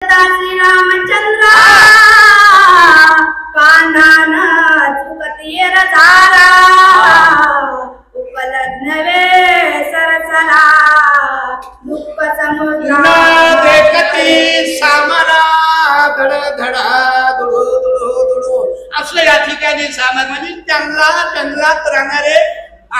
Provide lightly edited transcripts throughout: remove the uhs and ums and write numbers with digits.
श्री रामचंद्र कानान चुकतीर झाला उपलग्नवे सरसला दुःख समुद्र देखती सामना धड धडा दुडू दुडू दुडू असं या ठिकाणी सामर म्हणजे जंगलात राहणारे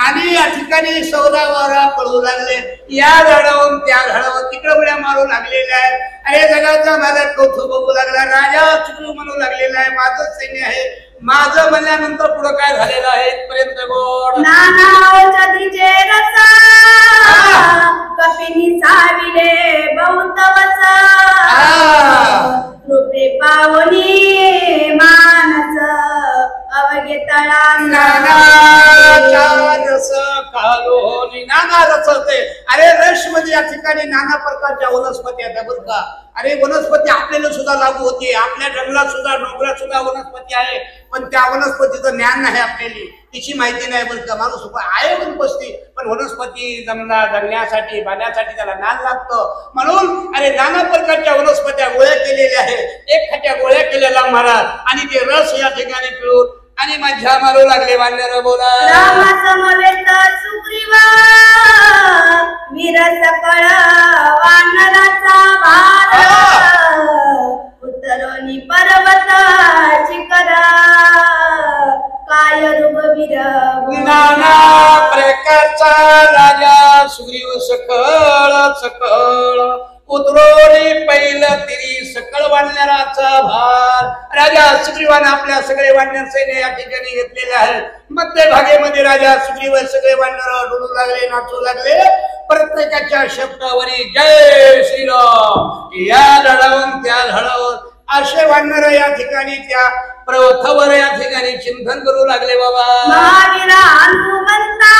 आणि या ठिकाणी सौदा वारा पळू लागले, या झाडावरून त्या झाडावर तिकडे उड्या मारू लागलेल्या आहे. अरे जगाचा माझा कौतुक बघू लागला, राजा चुकू म्हणू लागलेला आहे, माझं सैन्य आहे, माझं म्हणल्यानंतर पुढे काय झालेलं आहे इथपर्यंत गोड नाना औषधीचे रसा कपिनी साविले बहुतवच रूपे पावनी मानस अवघे तळा नाना रस कालो नाना रस होते. अरे रस म्हणजे या ठिकाणी नाना प्रकारच्या वनस्पती आहेत बरं का. अरे वनस्पती आपल्याला सुद्धा लागू होती, आपल्या जंगलात सुद्धा डोंगरात सुद्धा वनस्पती आहे, पण त्या वनस्पतीचं ज्ञान नाही आपल्याला, तिची माहिती नाही बरं का. माणूस आहे वनस्पती, पण वनस्पती जगण्यासाठी बांधण्यासाठी त्याला ज्ञान लागतं. म्हणून अरे नाना प्रकारच्या वनस्पत्या गोळ्या केलेल्या आहेत, एक खाट्या गोळ्या केलेला महाराज आणि ते रस या ठिकाणी पिळून आणि मध्या मारू लागले. वानर बोला रामसमवेत सुग्रीव वीर सकळ वानराचा भार उत्तरोनी पर्वत शिखर काय रघुवीर नाना प्रकारचा राजा सुग्रीव सकळ उतरोनी पहिलं तिरी सकळ वानराचा भार. राजा सुग्रीवाने आपल्या सगळे वानर सैन्य या ठिकाणी घेतलेले आहे. मध्य भागेमध्ये राजा सुग्रीव सगळे वानर डोलू लागले, नाचू लागले, प्रत्येकाच्या शब्दावरी जय श्रीराम या झाडावरून त्या झाडावर असे वानर या ठिकाणी त्या पर्वतावर या ठिकाणी चिंतन करू लागले. बाबा महावीर हनुमंता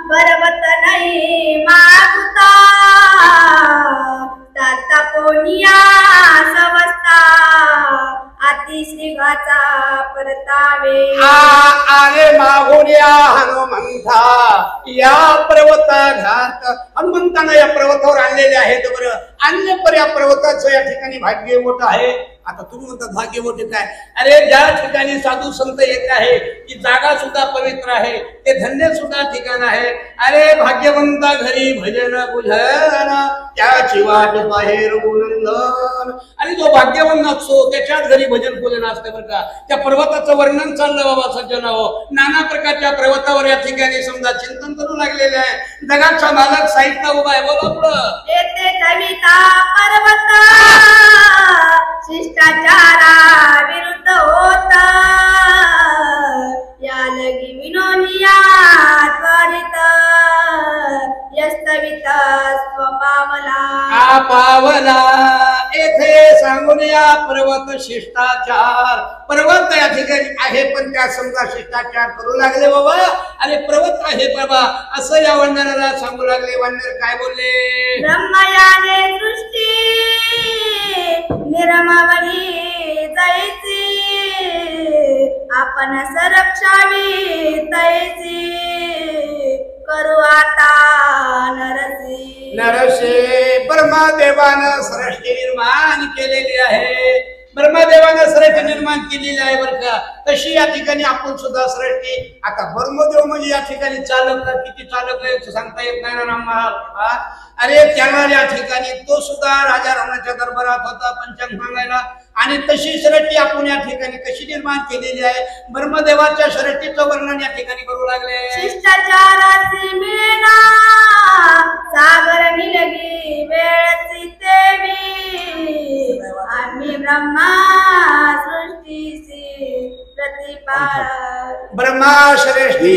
पर्वत नाही मागुता ताता पोनिया सवस्ता अतिश्रीगाचा परतावे अरे मागुनिया हनुमंता या पर्वता घात हनुमंतानं या पर्वतावर आणलेले आहेत. बरं आणले पर या पर्वताचं या ठिकाणी भाग्य मोठं आहे. आता तुम्ही म्हणतात भाग्य मोठे काय? अरे ज्या ठिकाणी साधू संत येत आहे ती जागा सुद्धा पवित्र आहे, ते धन्य सुद्धा ठिकाण आहे. अरे भाग्यवंता घरी भजन बुझन त्याची वाट बाहेर गुणंदन. आणि जो भाग्यवंत असतो त्याच्याच घरी भजन पूजन असते बरं का. त्या पर्वताचं वर्णन चाललं बाबा सज्जनाओ. नाना प्रकारच्या पर्वतावर या ठिकाणी समजा चिंतन करू लागलेले आहे. जगाचा मालक साहित्य उभा आहे. बोला पुढं येते कविता पर्वत शिष्टाचारा विरुद्ध होत या लगी विनोनिया त्वरित यस्तवित स्वपावला पावला. येथे सांगून या पर्वत शिष्टाचार पर्वत या ठिकाणी आहे, पण त्या समजा शिष्टाचार करू लागले बाबा. आणि पर्वत आहे बाबा असं या वंदनाला सांगू लागले. वंदन काय बोलले? ब्रह्मयाने सृष्टी निर्मवली तैसी आपण सरक्षावी तैसी करू आता नरसे ब्रह्मदेवानं सृष्टी निर्माण केलेली आहे. ब्रह्मदेवानं सृष्टी निर्माण केलेली आहे बरं का. तशी या ठिकाणी आपण सुद्धा सृष्टी. आता ब्रह्मदेव म्हणजे या ठिकाणी चालक, किती चालक आहे सांगता येत नाही ना आम्हाला. अरे त्याला या ठिकाणी तो सुद्धा राजा रावणाच्या दरबारात होता पंचांग सांगायला. आणि तशी सृष्टी आपण या ठिकाणी कशी निर्माण केलेली आहे. ब्रह्मदेवाच्या सृष्टीचं वर्णन या ठिकाणी करू लागले. शिष्टाचाराची मिळेना सागर निलगी वेळची देवी आम्ही ब्रह्मा सृष्टीची प्रतिभा ब्रह्मा सृष्टी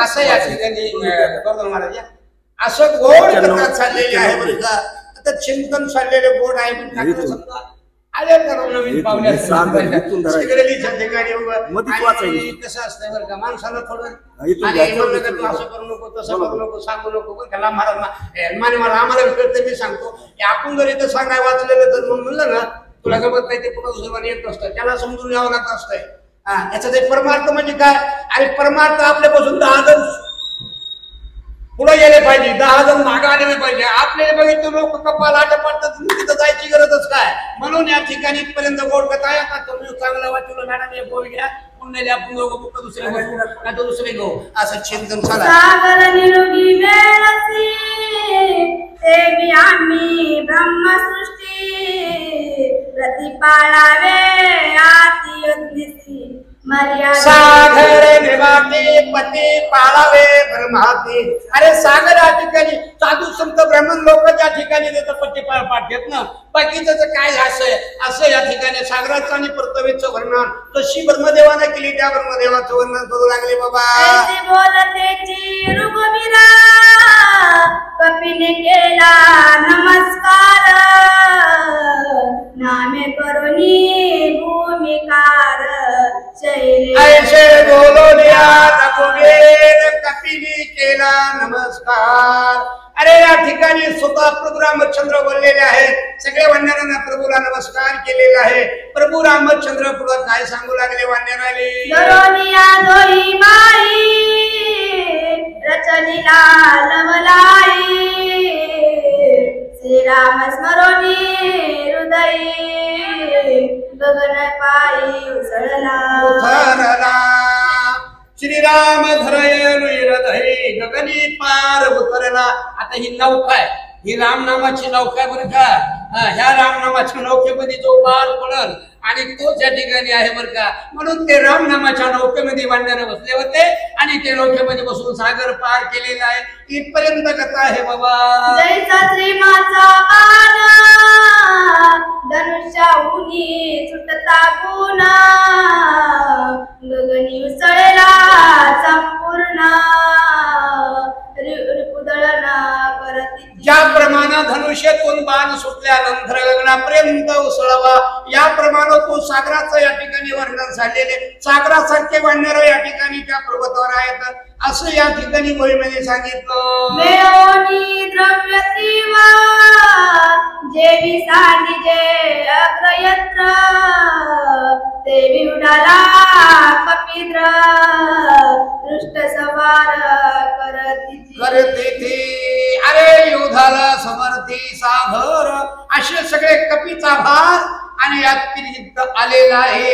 असं या ठिकाणी महाराज असं गोड कथा चाललेली आहे बरं का. आता चिंतन चाललेले गोड आहे म्हणून समजा आले नवीन पाहुणे कसं असतं बरं का. माणसाला थोडं असं करू नको तसं करू नको सांगू नको त्याला महाराज मला आम्हाला कळतं. मी सांगतो आपण जर इथं सांगाय वाचलेलं तर म्हणलं ना तुला गमत नाही ते पुन्हा दुसरं येत नसतं, त्याला समजून यावं लागत असतंय. याचा ते परमार्थ म्हणजे काय? अरे परमार्थ आपल्यापासून आदर्श पुढे गेले पाहिजे, 10 जण मागे आलेले पाहिजे. आपल्याला बघितलं लोक कपाल आटा पडतात, तिथं जायची गरजच काय. म्हणून या ठिकाणी इथपर्यंत गोड कथा आहे. आता तुम्ही चांगलं वाटलं मॅडम, एक गोड घ्या, पुण्याला आपण दोघं बुक दुसरे नाही तर दुसरे गो असं चिंतन झालं. सागर निरोगी वेळसी देवी आम्ही ब्रह्मसृष्टी प्रतिपाळावे आती अग्निसी मर्यादा. सागर निवाते पती पाळावे ब्रह्माती. अरे सागर या ठिकाणी साधू संत ब्राह्मण लोक ज्या ठिकाणी त्याचं पती पाठ ना, बाकीचं काय असं या ठिकाणी सागराचं आणि पृथ्वीचं वर्णन कशी ब्रह्मदेवानं केली त्या ब्रह्मदेवाचं वर्णन करू लागले बाबा. बोलतेची रघुवीरा कपिने केला नमस्कार नामे करुणी भूमिकार ऐसे बोलोनिया रघुवीर कपिने केला नमस्कार. अरे या ठिकाणी स्वतः प्रभू रामचंद्र बोललेले आहेत. सगळ्या वानरांना प्रभूला नमस्कार केलेला आहे. प्रभू रामचंद्र पुढे काय सांगू लागले वानराले. दोही बाई रचनीला लवलाई श्रीराम स्मरोनी हृदयी गगन पायी उसळला. श्रीराम हृदय गगनी पार उतरला. आता ही नौका आहे, ही रामनामाची नौका आहे बरं का. ह्या रामनामाच्या नौकेमध्ये जो पार पडल आणि तो ज्या ठिकाणी आहे बरं का. म्हणून ते रामनामाच्या नौकेमध्ये वानर बसले होते आणि ते नौकेमध्ये बसून सागर पार केलेला आहे. इथपर्यंत कथा आहे बाबा. जैसा श्रीमाचा बाण धनुष्याहुनी सुटता गुण गगनी उसळला संपूर्ण रिपुदळना करती. ज्याप्रमाणे धनुष्यातून बाण सुटल्यानंतर गगनापर्यंत उसळावा, याप्रमाणे तो सागराचं या ठिकाणी वर्णन झालेले. सागरासारखे वानर या ठिकाणी त्या पर्वतावर आहेत असं या ठिकाणी मोहिमेने सांगितलं. मेळोनी द्रव्य त्रिवा जेवी सानिजे अग्रयत्र देवी उडाला कपिद्र दृष्ट सवार करती. अरे युद्धाला समर्थी सागर असे सगळे कपीचा भार आणि यात आलेला आहे.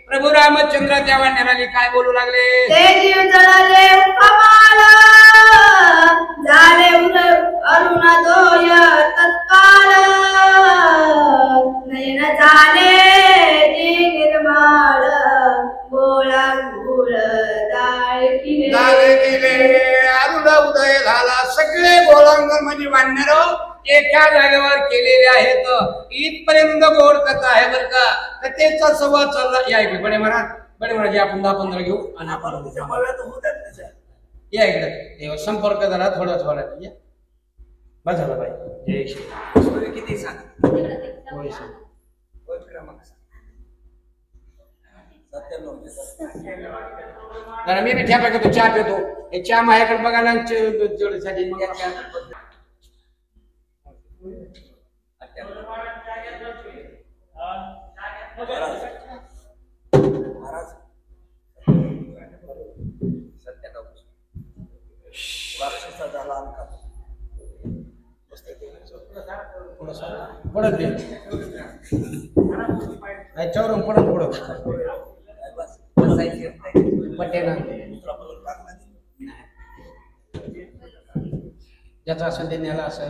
प्रभू रामचंद्र त्या वानराने काय बोलू लागले. ते जीव जळले कमाल झाले अरुणोदय तत्काल नयन झाले निर्माळ गोळा गोळ दाळकिले अरुण उदय झाला. सगळे गोळांगण म्हणजे वानर एका जागेवर केलेले आहेत. इथपर्यंत गोड कथा आहे बरं का. कथेचा संवाद चालला. या इकडे बडे महाराज आपण 10-15 घेऊ आणि आपण या इकडे संपर्क झाला थोडा बस झाला पाहिजे. जय श्री. किती सांग मी बी ठेपा घेतो, चहा पितो. हे चहा माझ्याकडे बघायला जोडीसाठी पडत चौरंग पडत पडत पटेना ज्याचा असं देण्याला असं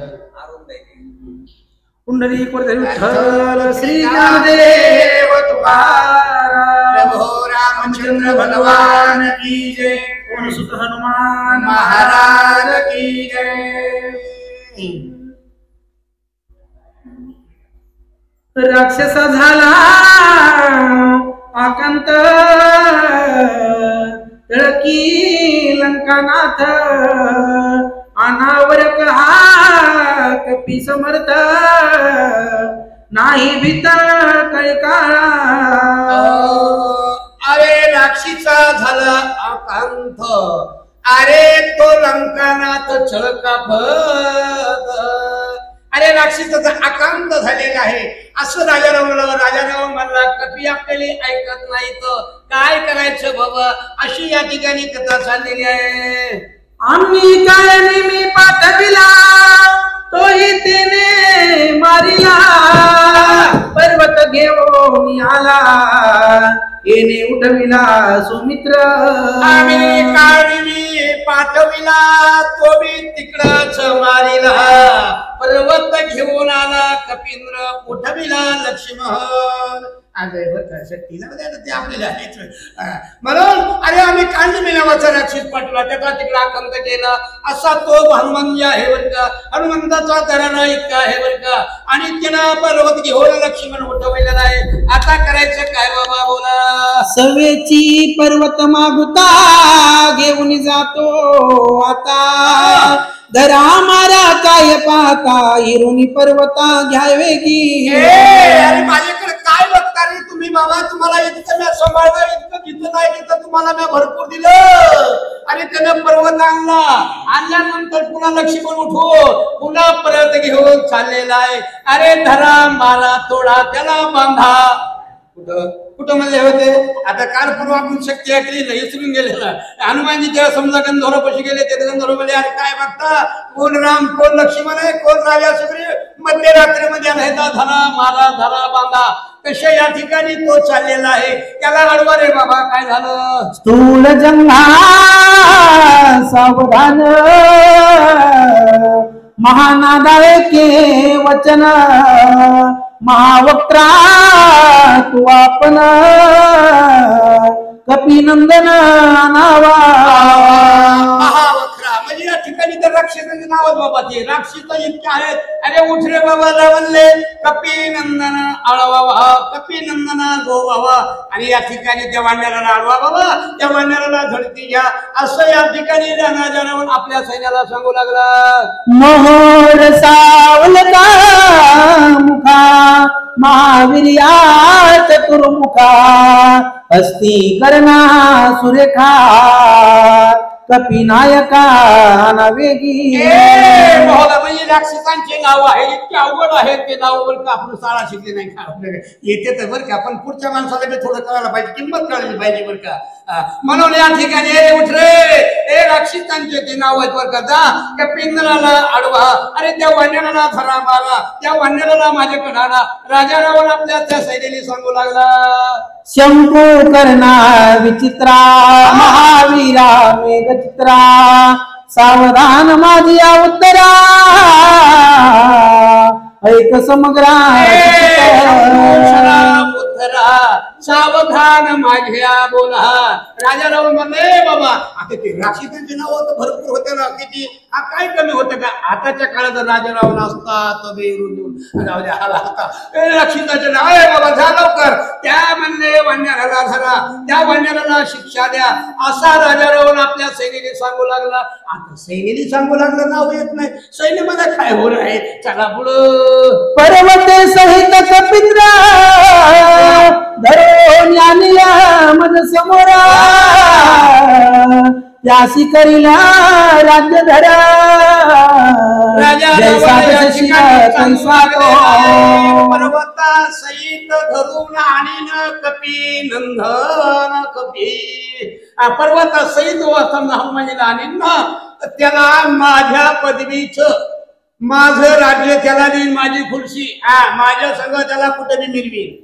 कुंडली विठ्ठल श्री ज्ञानदेव तुकाराम प्रभो रामचंद्र भगवान की जय. सुत हनुमान महाराज की जय. राक्षस झाला आकांत तळकी लंकानाथ अनावरक हा कपी समर्थ नाही भीत कळकाळा. अरे राक्षीचा झाला आकांत, अरे तो लंकानाथ छळकापत. अरे राक्षीचा आकांत झालेला आहे असं राजाराम म्हणला. कपी आपल्याला ऐकत नाही तर काय करायचं बाबा. अशी या ठिकाणी कथा चाललेली आहे. आम्ही काय नेहमी पाठविला तोही तेने मारिला पर्वत घेऊन आला येणे उठविला सुमित्र आम्ही काळी पाठविला तो बी तिकडच मारिला पर्वत घेऊन आला कपिंद्र उठविला लक्ष्मण अजय शक्तीला ते आपल्याला म्हणून अरे आम्ही कांडमी नावाचा राक्षस पाठवला त्याचा तिकडे आक्रमण केला असा तो हनुमान आहे बर का हनुमंताचा घराणा इतका आहे बर का आणि त्यानं पर्वत घेऊन लक्ष्मण उठवलेला आहे आता करायचं काय बाबा बोला सवेची पर्वत मागुता घेऊन जातो आता धरा मारा काय पाहता हिरोनी पर्वता घ्यावे की अरे माझ्याकडे काय बघता रे तुम्ही बाबा तुम्हाला इतकं मी सांभाळलं इतकं जिथं नाही तिथं तुम्हाला मी भरपूर दिलं आणि त्यानं पर्वत आणल्यानंतर पुन्हा लक्ष्मण उठो पुन्हा पर्वत घेऊन चाललेला आहे अरे धरा मारा तोडा त्याला बांधा कुठं कुठं म्हणले होते आता कालपूर्व आपण शक्ती ऐकली नाही विसरून गेलेला हनुमानजी जेव्हा समजा गंधर्वापाशी गेले ते गंधर्व म्हणले अरे काय बघता कोण राम कोण लक्ष्मण आहे कोण राजा सुग्रीव मध्यरात्रीमध्ये आला धरा मारा धरा बांधा कशा या ठिकाणी तो चाललेला आहे त्याला अडवा रे बाबा काय झालं स्थूल जंगा सावधान महानादाय के वचन महावक्त्रा तू आपण कपिनंदन नावा महावक्रा म्हणजे या ठिकाणी तर राक्षसांचे नाव बाबा ते राक्षस इतके आहेत अरे उठ रे बाबा म्हणले कपिनंदन आळवा कपिनंदन गो बाबा आणि या ठिकाणी त्या वाण्याला आळवा बाबा त्या वाण्याला झडती घ्या असं या ठिकाणी रावण आपल्या सैन्याला सांगू लागला मोहर सावलता मुखा महावीर्या चतुर्मुखा अस्ति करना सुरेखा कपिनायका नवेगी म्हणजे राक्षसांचे नाव आहे इतके अवघड आहे ते नाव बरं का आपण शाळा शिकले नाही का आपल्याला येते तर बरं का आपण पुढच्या माणसाला बी थोडं कळायला पाहिजे किंमत कळायला पाहिजे बरं का म्हणून या ठिकाणी उठ रे राक्षसांचे ते नाव आहेत बरं का जा त्या पिंजराला अडवा अरे त्या वाण्याला धरा मारा त्या वाण्याला माझ्याकडे आणा राजा रावण आपल्या त्या सैन्याने सांगू लागला शंभू करना विचित्रा महावीरा मेघचित्रा सावधान माझी उत्तरा ऐक समग्रा सावधान माझ्या बोला राजा रावण म्हणले बाबा आता ते राक्षसांचे नाव तर भरपूर होते ना किती काय कमी होतं का आताच्या काळात राजा रावण असतात राक्षसाचे नाव आहे बाबा जा लवकर त्या म्हणले वाण्याला धरा त्या वाण्याला शिक्षा द्या असा राजा रावण आपल्या सैन्याने सांगू लागला आता सैन्याने सांगू लागलं नाव येत नाही सैन्यामध्ये काय होत आहे चला पुढं पर्वते सहित कपिंद्र धरून यानिया मज समोरा त्यासी करीला राज्य धरा पर्वता सहित धरून आणि कपी नंदन कपी पर्वता सहित हनुमानजीला आणि त्याला माझ्या पदवीच माझं राज्य त्याला देईन माझी खुर्शी माझ्या सगळं त्याला कुठे बी मिळवीन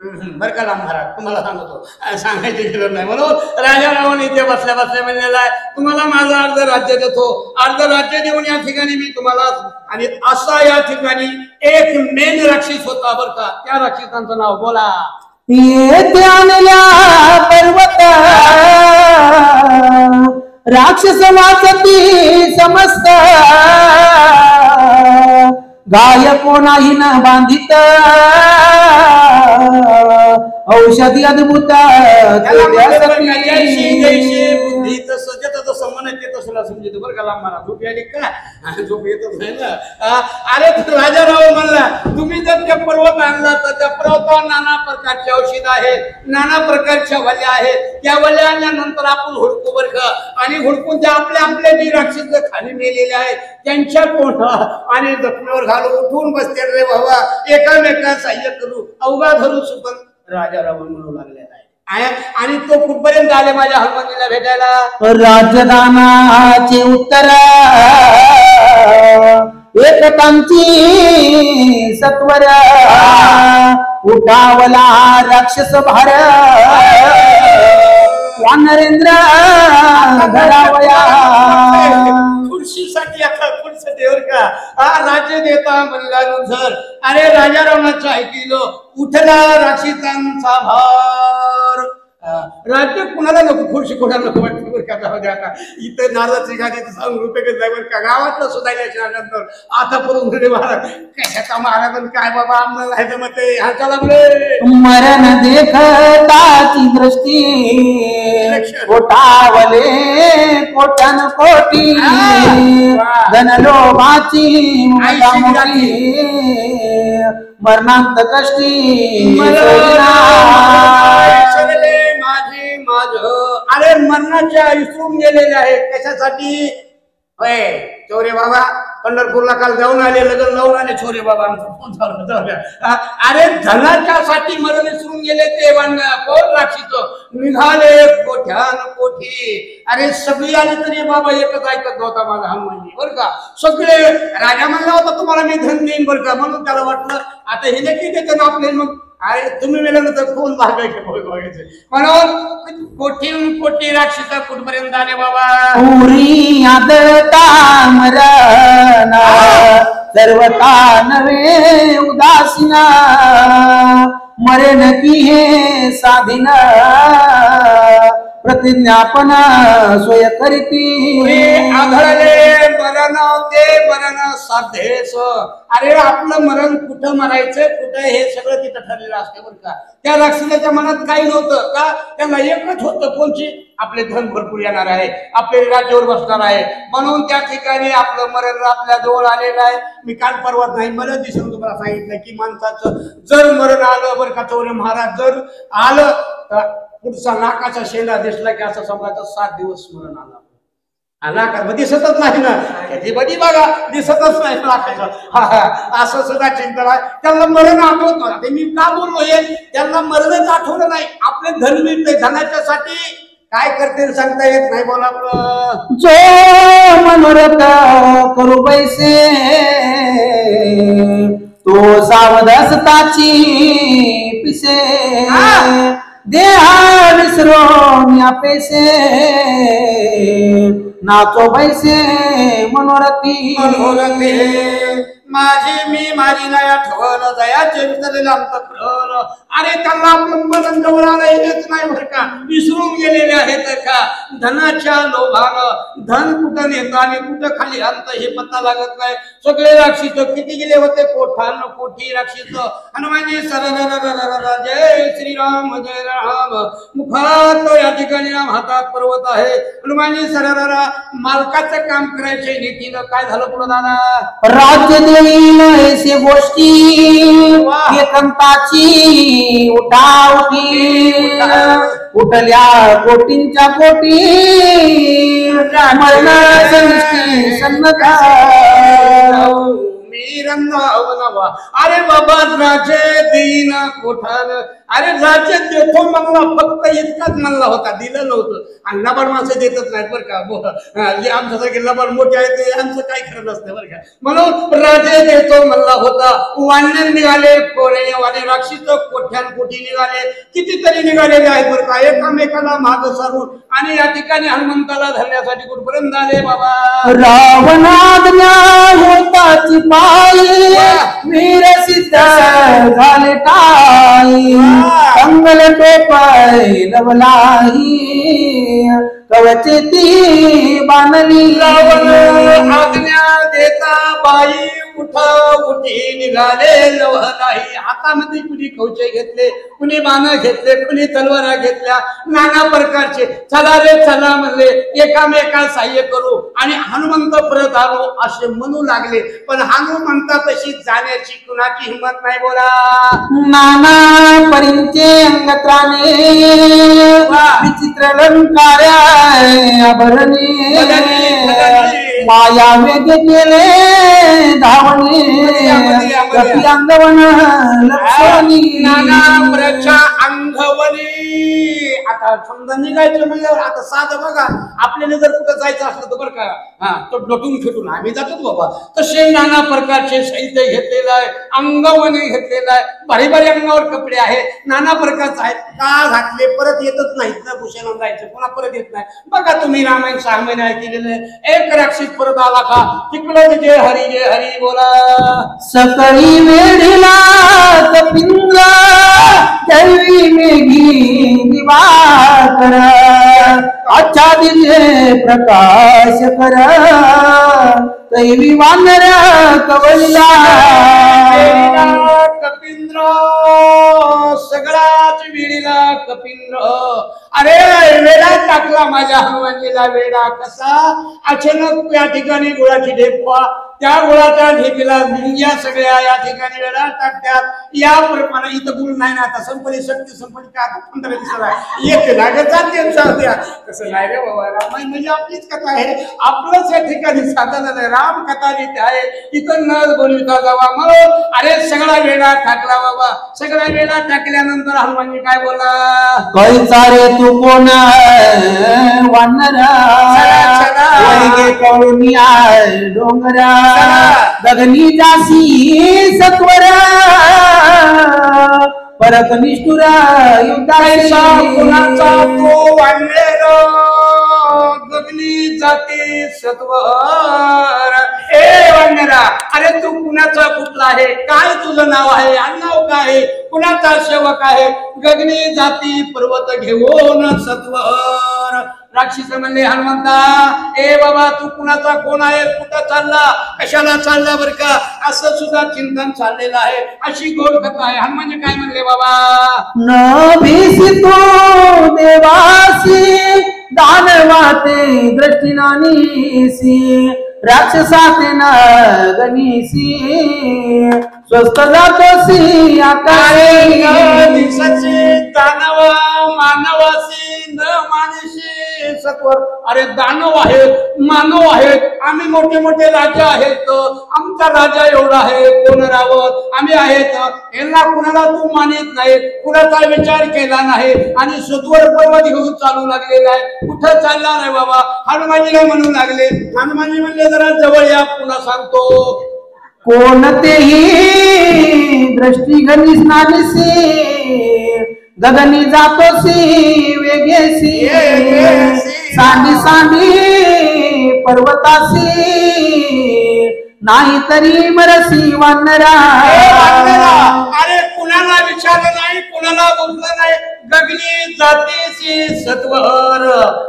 बरं का महाराज तुम्हाला सांगतो सांगायची गरज नाही म्हणून राजा रावण इथे बसल्या बसल्या म्हणलेला आहे तुम्हाला माझं अर्ध राज्य देतो अर्ध राज्य देऊन या ठिकाणी मी तुम्हाला आणि असा या ठिकाणी एक मेन राक्षस होता बरं का त्या राक्षसांचं नाव बोला येथे आणल्या पर्वत राक्षस वाचती समस्त गाय कोणाही न बांधित औषधी अद्भुत समजतो बरं का मला झोप यायली का झोप येतच नाही ना अरे राजा राव म्हणला तुम्ही जर त्या पर्वत आणला तर त्या पर्वतावर नाना प्रकारचे औषध आहेत नाना प्रकारच्या वल्या आहेत त्या वल्या आणल्यानंतर आपण हुडकू बरं का आणि हुडकून त्या आपल्या आपल्या जी राक्षस खाली मेलेले आहेत त्यांच्या कोणा आणि जखमेवर घालून उठून बसते रे बाबा एकामेका सहाय्य करू अवघा धरू सुपन राजा रावण म्हणू लागलेला आहे आणि तो कुठपर्यंत आले माझ्या हनुमानीला भेटायला? राजदानाचे उत्तर एकतांची सत्वर उठावला राक्षस भार वानरेंद्र धरावया खुर्शीसाठी आता खुर्शी देवर का राज्य देता म्हणल्यानंतर अरे राजा रावणाचं ऐकलं उठला राक्षसांचा भार. राज्य कुणाला नको खुर्शी कोणाला नको वाटतं बरं का. जाऊ दे आता इथं नारदाची गाडी सांग रुपये जायवर का गावातलं सुद्धा नंतर आता परत महाराज कशाचा महाराज काय बाबा आम्हाला आहे मग ते ह्याच्याला मरण देखताची दृष्टी कोटावले कोट्यान कोटी धनलोभाची मरणांत कष्टी अरे मरणाच्या विसरून गेलेले आहेत कशासाठी? होय चोरे बाबा पंढरपूरला काल जाऊन आले लग्न लावून आले चोरे बाबा आमचा फोन चालू. अरे धनाच्या साठी मरण विसरून गेले ते कोण राक्षस निघाले कोठ्यान कोठी. अरे सगळी आली तरी बाबा एकच ऐकत नव्हता माझा हनुमानजी बरं का. सगळे राजा म्हणला होता तुम्हाला मी धन देईन बरं का म्हणून त्याला वाटलं आता हे नक्की देते ना आपले मग अरे तुम्ही मेल्यानंतर कोण भागायचे बघायचे म्हणून कोठीहून कोटी राक्षस कुठपर्यंत आले बाबा? पुरी आदळता मरण सर्वता नवे उदासीना मरण की हे साधिन प्रतिज्ञापन सोय करीती आढळले मरण ते मरण साधेस. अरे आपलं मरण कुठं मरायचं कुठं हे सगळं तिथं ठरलेलं असते बरं का. त्या राक्षसाच्या मनात काही नव्हतं का त्यांना एकच होतं कोणची आपले धन भरपूर येणार आहे आपले राज्यावर बसणार आहे म्हणून त्या ठिकाणी आपलं मरण आपल्या जवळ आलेलं आहे. मी काल परवाच नाही मला दिसून तुम्हाला सांगितलं की माणसाचं जर मरण आलं बरं का चौरे महाराज जर आलं तर पुढचा नाकाचा शेंडा दिसला की असं समजायचं 7 दिवस मरण आला. नाका दिसतच नाही ना त्याची बडी बघा दिसतच नाही नाकाचा असं सुद्धा चिंतन आहे. त्यांना मरण आठवत नाही. मी का बोललो हे त्यांना मरणच आठवलं नाही. आपले धन मिळते धनाच्या साठी काय करते सांगता येत नाही. बोला जो मनोरथ करू पैसे तो सावधासताची पिसे देहा विसरून या पैसे नाचो पैसे मनोरथी माझी नाही आठवलं दयाचे विसरलेलं आमचं खरं. अरे त्यांना आपलं मरण जवळ आलं हेच नाही बरं का विसरून गेलेले आहेत का. धनाच्या लोभानं धन कुठं नेतं आणि कुठं खाली आणतं हे पत्ता लागत नाही. सगळे राक्षस किती गेले होते कोठान कोठी राक्षस. हनुमानजी सरर जय श्रीराम जय राम मुखात या ठिकाणी हातात पर्वत आहे. हनुमानजी सरर मालकाचं काम करायचे नीतीनं काय झालं पुढे दादा? राज्य देईल ऐसे गोष्टी एकंताची उठावती उठल्या कोटींच्या कोटी मरण सृष्टी सन्नता अरे बाबा राज्य देईन कोठार. अरे राज्य देतो म्हणला फक्त इतकाच म्हणला होता दिलं नव्हतं. आणि लबाड माणसं देतच नाहीत बरं का. जे आमच्यासारखे लबाड मोठे आहेत ते यांचं काही खरं नसतं बरं का. म्हणून राज्य देतो म्हणला होता. वानर निघाले कोरेवाले राक्षस कोठ्यान कोठी निघाले कितीतरी निघालेले आहेत बरं का एकामेकाला माग सारून. आणि या ठिकाणी हनुमंताला धरण्यासाठी कुठपर्यंत आले बाबा? रावणाज्ञा होताची पायी वीर सिद्ध झाले टाई अंगल टोपाय लवलाई कवचेती बाणली. रावण आज्ञा देता बाई उठा उठी निघाले लवलाई. हातामध्ये कुणी कवचे घेतले कुणी बाण घेतले कुणी तलवारा घेतल्या नाना प्रकारचे. चला रे चला म्हणले एकामेका सहाय्य करू आणि हनुमंत परत आलो असे म्हणू लागले. पण हनुमंता तशी जाण्याची कुणाची हिंमत नाही बोला. नाना परींचे अंगत्राने विचित्र अलंकार्या आभरणे माया वेग केले धावणे कपी अंगवन लक्षणी नाना प्रचा अंगवली. आता समजा निघायचं म्हणजे आता साधं बघा, आपल्याला जर कुठं जायचं असलं तर बरं का, हा तो नटून फिटून आम्ही जातो बाबा, तसे नाना प्रकारचे साहित्य घेतलेलं आहे, अंगवणी घेतलेलं आहे, भारी भारी अंगावर कपडे आहेत, नाना प्रकारचे आहेत. का घातले परत येतच नाहीत ना, भूषण जायचं पुन्हा परत येत नाही. बघा तुम्ही रामायण 6 महिने केलेले, एक राक्षस परत आला का तिकडं जय हरी बोला. सकळी वेढीला कपिंद्र दैवी मेघी दिवाकर आच्छादिले प्रकाश कर दैवी वानर कवलिला. कपिंद्र सगळाच वेडीला कपिंद्र. अरे वेडा टाकला माझ्या हनुमानजीला वेडा. कसा? अचानक या ठिकाणी गुळाची ढेपा, त्या गुळाच्या ढेपीला मुंग्या सगळ्या या ठिकाणी वेडा टाकतात. या प्रमाणे इथं गुळ नाही ना, आता संपली शक्ती संपली का, आता 15 दिवसाला एक लागत जाते. तसं नाही रे बाबा, रामायण म्हणजे आपलीच कथा आहे, आपलंच या ठिकाणी साधन आहे, राम कथा जिथे आहे इथं न बोलविता जावा म्हणून. अरे सगळा वेडा टाकला बाबा. सगळा वेडा टाकल्यानंतर हनुमानजी काय बोला, कैसा रे तू कोण वानरा वैगे कळून डोंगरा गगनी जासी सत्वरा परत निष्ठुरा युद्धाचा कुणाचा तो वानर गगनी जाते सत्वर. ए वानरा, अरे तू कुणाचा कुठला आहे, काय तुझं नाव आहे, आडनाव काय आहे, कुणाचा सेवक आहे, गगनी जाती पर्वत घेऊन सत्वर. राक्षस म्हणले हनुमंता, ए बाबा तू कुणाचा कोण आहे, कुठं चालला, कशाला चालला बर का, असं सुद्धा चिंतन चाललेलं आहे. अशी गोड कथा आहे. हनुमानजी काय म्हणले बाबा, न भीसी तू देवासी दानवाते दृष्टी नानीसी राक्षसाते न गणीसी स्वस्त जातोसी आकारे दानव मानवासी न मानसी सत्वर. अरे दानव आहेत, मानव आहेत, आम्ही मोठे मोठे राजा आहेत, आमचा राजा एवढा आहे कोण रावत आम्ही आहेत, यांना कुणाला तू मानित नाही, कुणाचा विचार केला नाही आणि सत्वर पर्वत घेऊन चालू लागलेला आहे. कुठं चालला नाही बाबा. हनुमानजीला म्हणू लागले. हनुमानजी म्हणले जरा जवळ या, पुन्हा सांगतो, कोणतेही दृष्टी गणिस नानीसी गगनी जातोसी वेगेसी सांडी सांडी पर्वतासी नाही तरी मरसी वानरा. अरे कुणाला विचारलं नाही, कुणाला बोललं नाही, गगनी जातीसी सत्वर.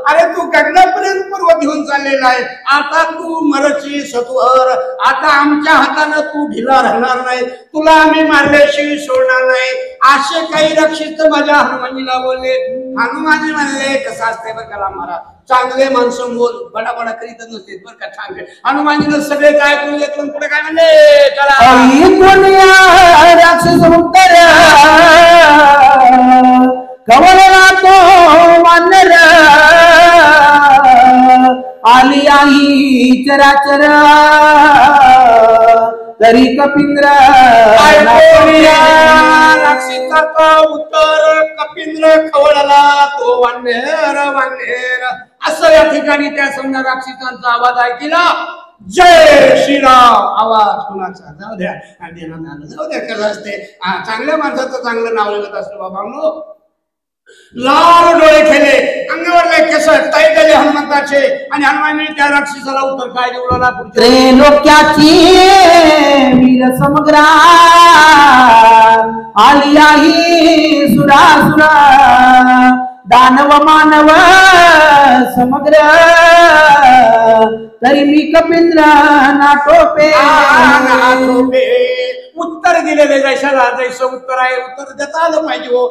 अरे तू गगनापर्यंत पर्वत घेऊन चाललेला आहे, आता तू मरची सत्वर. आता आमच्या हातानं तू ढिला राहणार नाही, तुला आम्ही मारल्याशिवाय सोडणार नाही. असे काही रक्षित माझ्या हनुमानजीला बोलले. हनुमानजी म्हणले कसं असते बरं का महाराज, चांगले माणसं बोल बडाबडा करीतच नसते बरं का. चांगले हनुमानजीनं सगळे काय करून घेतलं, पुढे काय म्हणले, चला राक्षस उत्तर कवळला तो वानर आली आई चराचर तरी कपिंद्र राक्षसाचा उत्तर कपिंद्र खवळला तो वानेर वानेर. असं या ठिकाणी त्या समजा राक्षसांचा आवाज ऐकला. जय श्रीराम आवाज कुणाचा जाऊ द्या, जाऊ द्या कसं असते, चांगल्या माणसाचं चांगलं नाव लिहित असतं बाबा. लाल डोळे केले, अंगावरले केस टाईट झाले हनुमंताचे आणि हनुमानजी त्या राक्षसाला उत्तर काय देऊला, त्रैलोक्याची वीर समग्रा आली आई सुरासुरा दानव मानव समग्र तरी मी कपिंद्र नाटोपे. उत्तर दिलेले जैशाला जैसं उत्तर आहे, उत्तर देता आलं पाहिजे हो.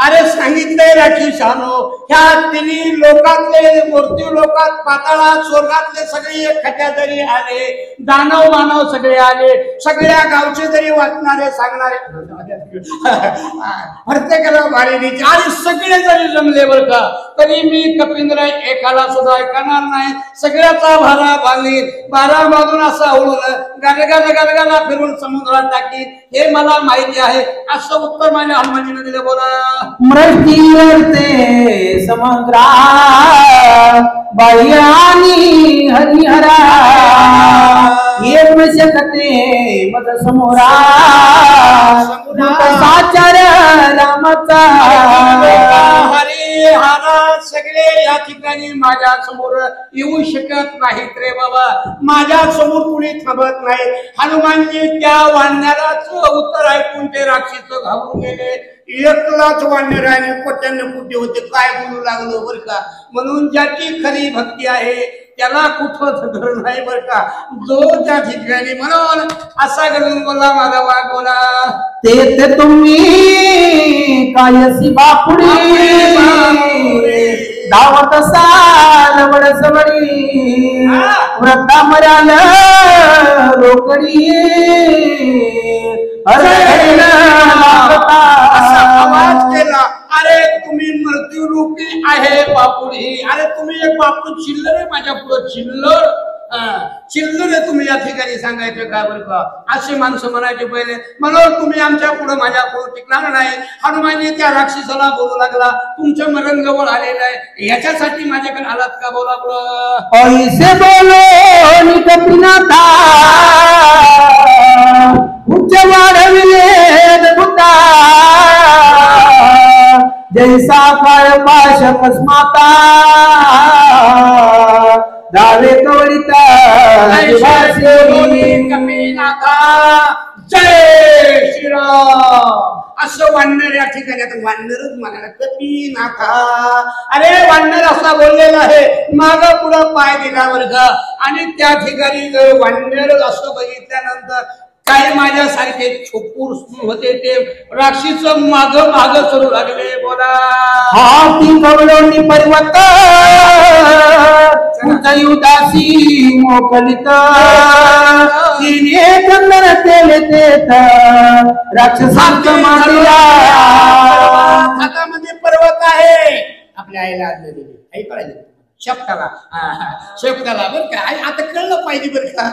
अरे सांगितलंय राक्षसानो, ह्या तिन्ही लोकातले मृत्यू लोकात पाताळात स्वर्गातले सगळे खट्या जरी आले, दानव मानव सगळे आले, सगळ्या गावचे जरी वाचणारे सांगणारे प्रत्येकाला भारी आणि सगळे जरी जमले बर का, तरी मी कपिंद्र एकाला सुद्धा ऐकणार नाही. सगळ्याचा हारा बांधीन 12 बाजून असा ओळून गलगला फिरून समुद्रात टाकीन हे मला माहिती आहे असं उत्तर माझ्या हनुमानजीने दिलं. बोला मृत्यूवरते समग्रा बाह्य आणि हरिहरा एक शकते मद समोरा साचार रामाचा हरिहरा सगळे या ठिकाणी माझ्या समोर येऊ शकत नाहीत रे बाबा. माझ्या समोर कुणी थांबत नाही. हनुमानजी त्या वानराच उत्तर ऐकून ते राक्षस घाबरून गेले. एकलाच वानर आहे कोट्यान्न कुठे होते काय बोलू लागलो बर का. म्हणून ज्याची खरी भक्ती आहे त्याला कुठं घर नाही बर का. जो त्या ठिकाणी म्हणून असा करून बोला माझा वाघ बोला ते तुम्ही कायसी बापुडी धावत साल बडसबडी व्रता मराल रोकडी असा आवाज केला. अरे तुम्ही मृत्यू रूपी आहे बापुडी. अरे तुम्ही एक बापू चिल्लर आहे माझ्या पुढं चिल्लर चिल्लर आहे तुम्ही या ठिकाणी सांगायचं का बरं का. असे माणसं म्हणायचे पहिले म्हणून तुम्ही आमच्या पुढे माझ्या पुढे टिकणार नाही. हनुमानजी त्या राक्षसाला बोलू लागला तुमचं मरण जवळ आलेलं आहे याच्यासाठी माझ्याकडे आलात का बोला पुढं. ऐसे बोलो निकपिनाथा उच्च वाढविले बुद्धा जैसा काळ पाश कस्माता दावे कवळिता जय श्रीराम असं वानर या ठिकाणी. आता वानरच म्हणाला कपिनाथा. अरे वानर असा बोललेला आहे माग पुढं पाय दिला वर्ग. आणि त्या ठिकाणी वानर असं बघितल्यानंतर काही माझ्यासारखे छोपूर होते ते राक्षस माग माग करू लागले. बोला हाती कवळोनी पर्वत उंचाई उदासी मोकलित तिने चंदन केले तेथ राक्षसांचं मांडला. हातामध्ये पर्वत आहे आपल्या आईला आदलेली आई कळायला शेपटाला शेपटाला बरं का. आता कळलं पाहिजे बरं का.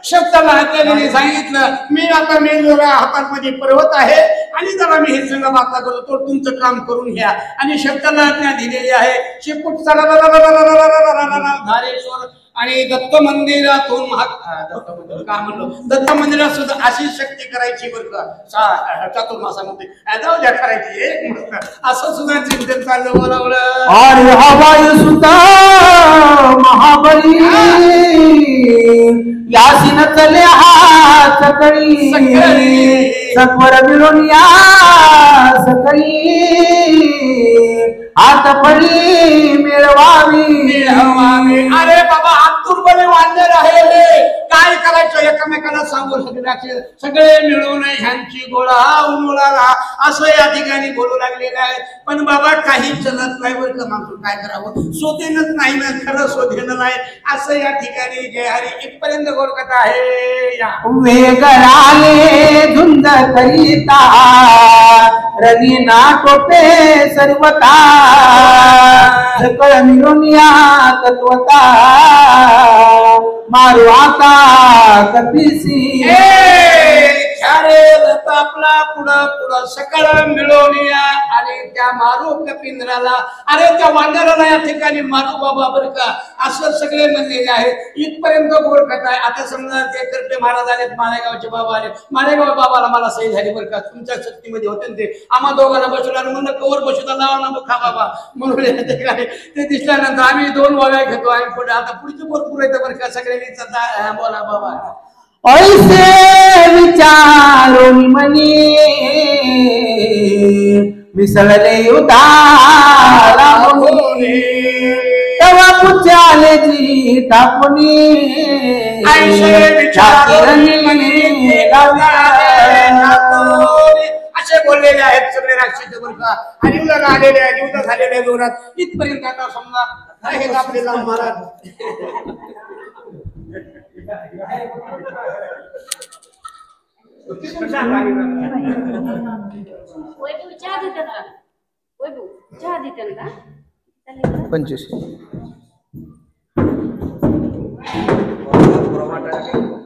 शेपटाला हाताने सांगितलं मी आता मेंदूला हातामध्ये पर्वत आहे आणि जरा मी हे संग माता करतो तो तुमचं काम करून घ्या. आणि शेपटाला आज्ञा दिलेली आहे. शेपूट धारेश्वर आणि दत्त मंदिरातून काय म्हणलो दत्त मंदिरात सुद्धा अशी शक्ती करायची बरं का. चातुर्मासामध्ये जाऊ द्या करायची असं सुद्धा चिंतन चाललं बोलावलं. अरे हवाई सुद्धा महाबली यासीन चले हात सकळी सत्वर मिळून या सकळी हात फळी मिळवावी. अरे बाबा आतुरपणे वानर आहे काय करायचं एकमेकाला सांगू शकले सगळे मिळून ह्यांची गोळा उन्हाळा असं या ठिकाणी बोलू लागलेलं आहे. पण बाबा काही चलत नाही बरं का. माणूस काय करावं शोधेनच नाही ना खरं शोधेन नाही असं या ठिकाणी जय हरी इथपर्यंत गोरकथा आहे. या वेगराले धुंद करिता रवीना टोपे सर्वता सकळ मिळून या तत्वता मारू आता कपिसी. आपला पुढं पुढं सकळ मिळवून या आणि त्या मारू कपिंद्राला अरे त्या वानराला या ठिकाणी मारू बाबा बरं का असं सगळे म्हणलेले आहेत. इथपर्यंत गोड कथा आहे. आता समजा ते करते महाराज आलेत माळेगावचे बाबा आले माळेगाव बाबाला मला सही झाली बरं का तुमच्या शक्तीमध्ये होते ते आम्हा दोघांना बसवला म्हणलं कवर बसवता लावा ना मग खा बाबा म्हणून ते दिसल्यानंतर आम्ही 2 वाव्या घेतो आणि पुढे आता पुढचे भरपूर येतं बरं का सगळ्यांनी बोला बाबा. ऐसे विचारोनी मनी मिसळले उदारा तवा पुचाले जी तापुनी ऐसे विचारोनी मनी असे बोललेले आहेत सगळे राक्षस बरं का. आणि उलट आलेले आहे निवडत झालेल्या जोरात इथपर्यंत आता समजा आहेत आपल्याला महाराज. चहा देतात का? चहा देतात का? 25 पुरवा टाका